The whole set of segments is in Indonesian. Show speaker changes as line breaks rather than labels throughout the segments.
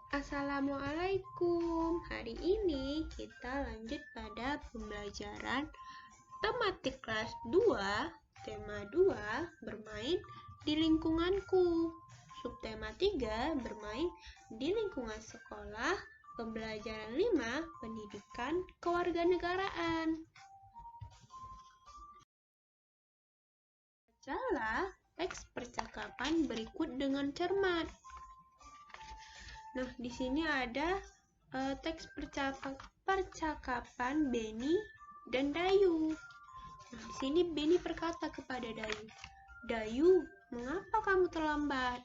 Assalamualaikum. Hari ini kita lanjut pada pembelajaran tematik kelas 2, tema 2, bermain di lingkunganku. Subtema 3, bermain di lingkungan sekolah. Pembelajaran 5, pendidikan kewarganegaraan. Bacalah teks percakapan berikut dengan cermat. Nah, di sini ada teks percakapan Beni dan Dayu. Nah, di sini Beni berkata kepada Dayu, "Dayu, mengapa kamu terlambat?"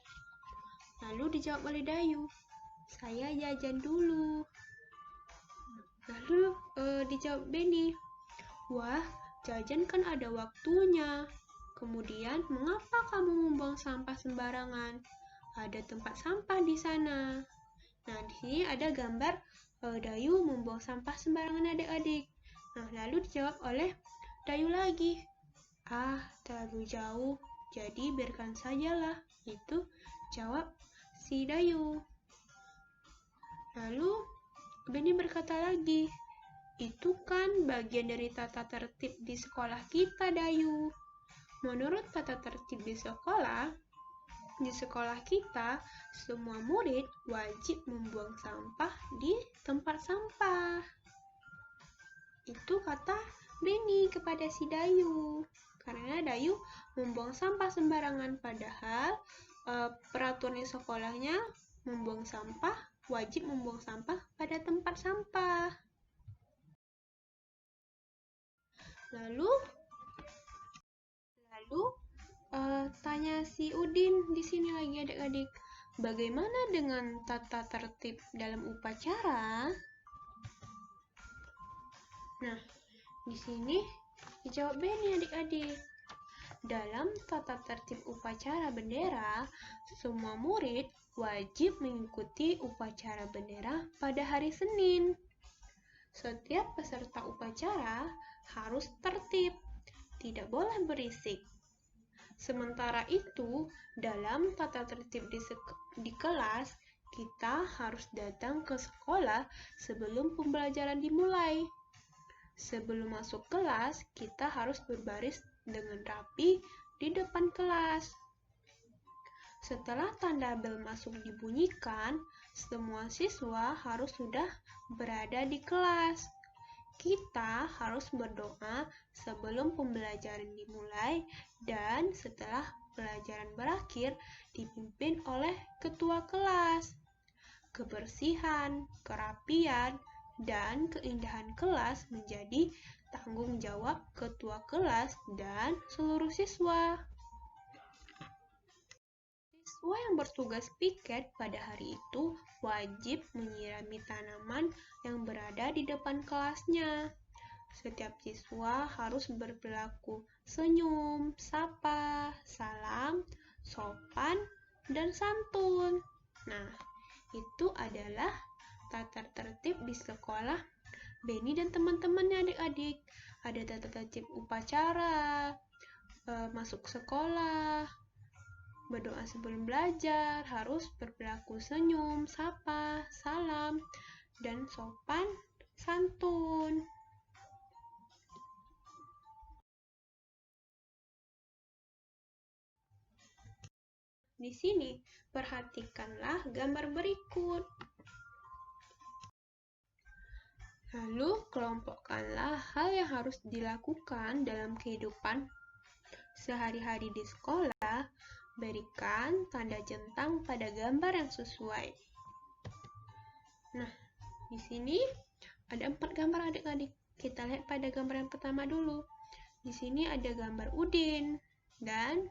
Lalu dijawab oleh Dayu, "Saya jajan dulu." Lalu dijawab Beni, "Wah, jajan kan ada waktunya. Kemudian, mengapa kamu membuang sampah sembarangan? Ada tempat sampah di sana." Nah, di sini ada gambar Dayu membuang sampah sembarangan adik-adik. Nah, lalu dijawab oleh Dayu lagi, "Ah, terlalu jauh, jadi biarkan sajalah." Itu jawab si Dayu. Lalu Beni berkata lagi, "Itu kan bagian dari tata tertib di sekolah kita, Dayu. Menurut tata tertib di sekolah kita, semua murid wajib membuang sampah di tempat sampah." Itu kata Beni kepada si Dayu. Karena Dayu membuang sampah sembarangan, padahal peraturan di sekolahnya wajib membuang sampah pada tempat sampah. Lalu tanya si Udin di sini lagi adik-adik, "Bagaimana dengan tata tertib dalam upacara?" Nah, di sini dijawab Beni adik-adik. Dalam tata tertib upacara bendera, semua murid wajib mengikuti upacara bendera pada hari Senin. Setiap peserta upacara harus tertib, tidak boleh berisik. Sementara itu, dalam tata tertib di kelas, kita harus datang ke sekolah sebelum pembelajaran dimulai. Sebelum masuk kelas, kita harus berbaris dengan rapi di depan kelas. Setelah tanda bel masuk dibunyikan, semua siswa harus sudah berada di kelas. Kita harus berdoa sebelum pembelajaran dimulai dan setelah pelajaran berakhir dipimpin oleh ketua kelas. Kebersihan, kerapian, dan keindahan kelas menjadi tanggung jawab ketua kelas dan seluruh siswa. Siswa yang bertugas piket pada hari itu wajib menyirami tanaman yang berada di depan kelasnya. Setiap siswa harus berperilaku senyum, sapa, salam, sopan, dan santun. Nah, itu adalah tata tertib di sekolah Beni dan teman-temannya adik-adik. Ada tata tertib upacara, masuk sekolah, berdoa sebelum belajar, harus berperilaku senyum, sapa, salam, dan sopan santun. Di sini, perhatikanlah gambar berikut. Lalu, kelompokkanlah hal yang harus dilakukan dalam kehidupan sehari-hari di sekolah. Berikan tanda centang pada gambar yang sesuai. Nah, di sini ada 4 gambar adik-adik. Kita lihat pada gambar yang pertama dulu. Di sini ada gambar Udin dan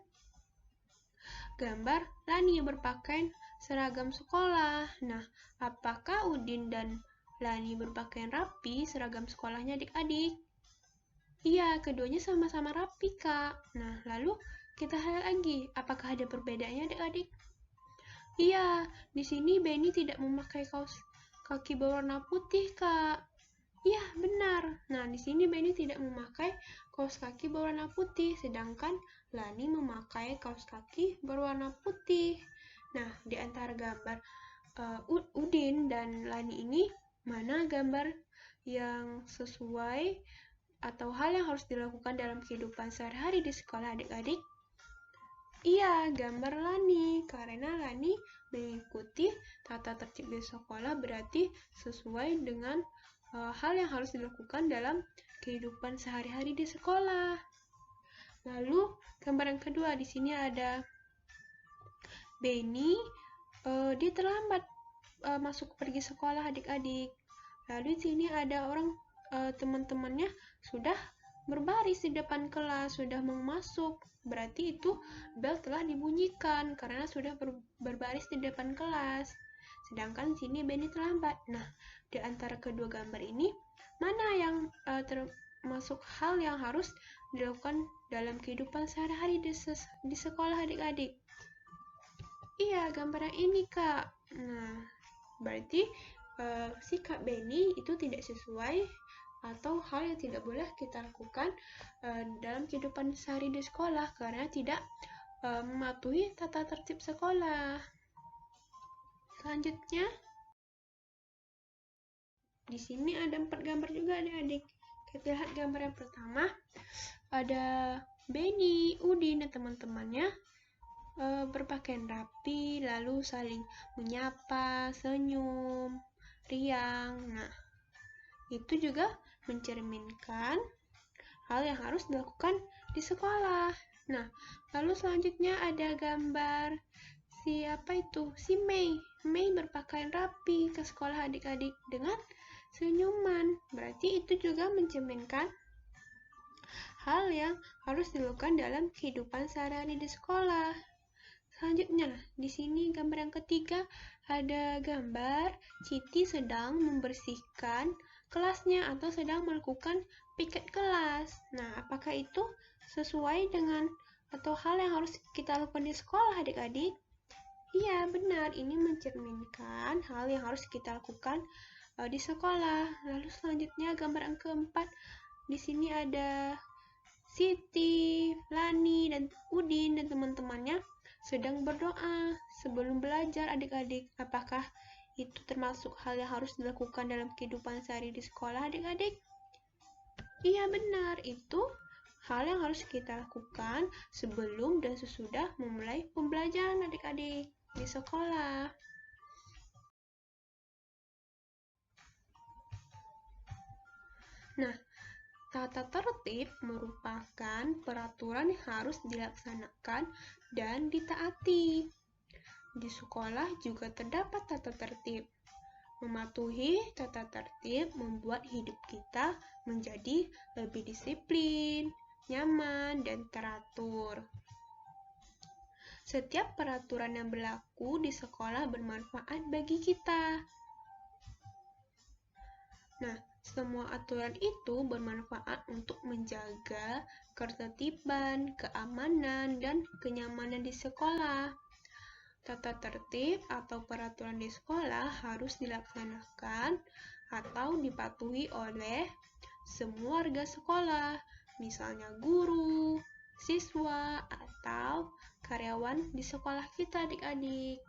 gambar Lani yang berpakaian seragam sekolah. Nah, apakah Udin dan Lani berpakaian rapi seragam sekolahnya adik-adik? Iya, keduanya sama-sama rapi, Kak. Nah, lalu kita lihat lagi, apakah ada perbedaannya adik-adik? Iya, di sini Beni tidak memakai kaos kaki berwarna putih, Kak. Iya, benar. Nah, di sini Beni tidak memakai kaos kaki berwarna putih, sedangkan Lani memakai kaos kaki berwarna putih. Nah, di antara gambar Udin dan Lani ini mana gambar yang sesuai atau hal yang harus dilakukan dalam kehidupan sehari-hari di sekolah adik-adik? Iya, gambar Lani, karena Lani mengikuti tata tertib di sekolah berarti sesuai dengan hal yang harus dilakukan dalam kehidupan sehari-hari di sekolah. Lalu gambar yang kedua, di sini ada Benny, dia terlambat masuk pergi sekolah adik-adik. Lalu di sini ada orang teman-temannya sudah berbaris di depan kelas, sudah mau masuk. Berarti itu bel telah dibunyikan karena sudah berbaris di depan kelas. Sedangkan di sini Benny terlambat. Nah, di antara kedua gambar ini, mana yang termasuk hal yang harus dilakukan dalam kehidupan sehari-hari di sekolah adik-adik? Iya, gambar yang ini, Kak. Nah, berarti sikap Benny itu tidak sesuai atau hal yang tidak boleh kita lakukan dalam kehidupan sehari di sekolah karena tidak mematuhi tata tertib sekolah. Selanjutnya, di sini ada 4 gambar juga adik-adik. Kita lihat gambar yang pertama, ada Benny, Udin, dan teman-temannya berpakaian rapi, lalu saling menyapa, senyum, riang. Nah, itu juga mencerminkan hal yang harus dilakukan di sekolah. Nah, lalu selanjutnya ada gambar siapa itu? Si Mei. Mei berpakaian rapi ke sekolah adik-adik dengan senyuman. Berarti itu juga mencerminkan hal yang harus dilakukan dalam kehidupan sehari-hari di sekolah. Selanjutnya, di sini gambar yang ketiga ada gambar Siti sedang membersihkan kelasnya atau sedang melakukan piket kelas. Nah, apakah itu sesuai dengan atau hal yang harus kita lakukan di sekolah adik-adik? Iya, benar. Ini mencerminkan hal yang harus kita lakukan di sekolah. Lalu selanjutnya gambar yang keempat, di sini ada Siti, Lani, dan Udin dan teman-temannya sedang berdoa sebelum belajar adik-adik. Apakah itu termasuk hal yang harus dilakukan dalam kehidupan sehari di sekolah adik-adik? Iya benar, itu hal yang harus kita lakukan sebelum dan sesudah memulai pembelajaran adik-adik di sekolah. Nah, tata tertib merupakan peraturan yang harus dilaksanakan dan ditaati. Di sekolah juga terdapat tata tertib. Mematuhi tata tertib membuat hidup kita menjadi lebih disiplin, nyaman, dan teratur. Setiap peraturan yang berlaku di sekolah bermanfaat bagi kita. Nah, semua aturan itu bermanfaat untuk menjaga ketertiban, keamanan, dan kenyamanan di sekolah. Tata tertib atau peraturan di sekolah harus dilaksanakan atau dipatuhi oleh semua warga sekolah, misalnya guru, siswa, atau karyawan di sekolah kita adik-adik.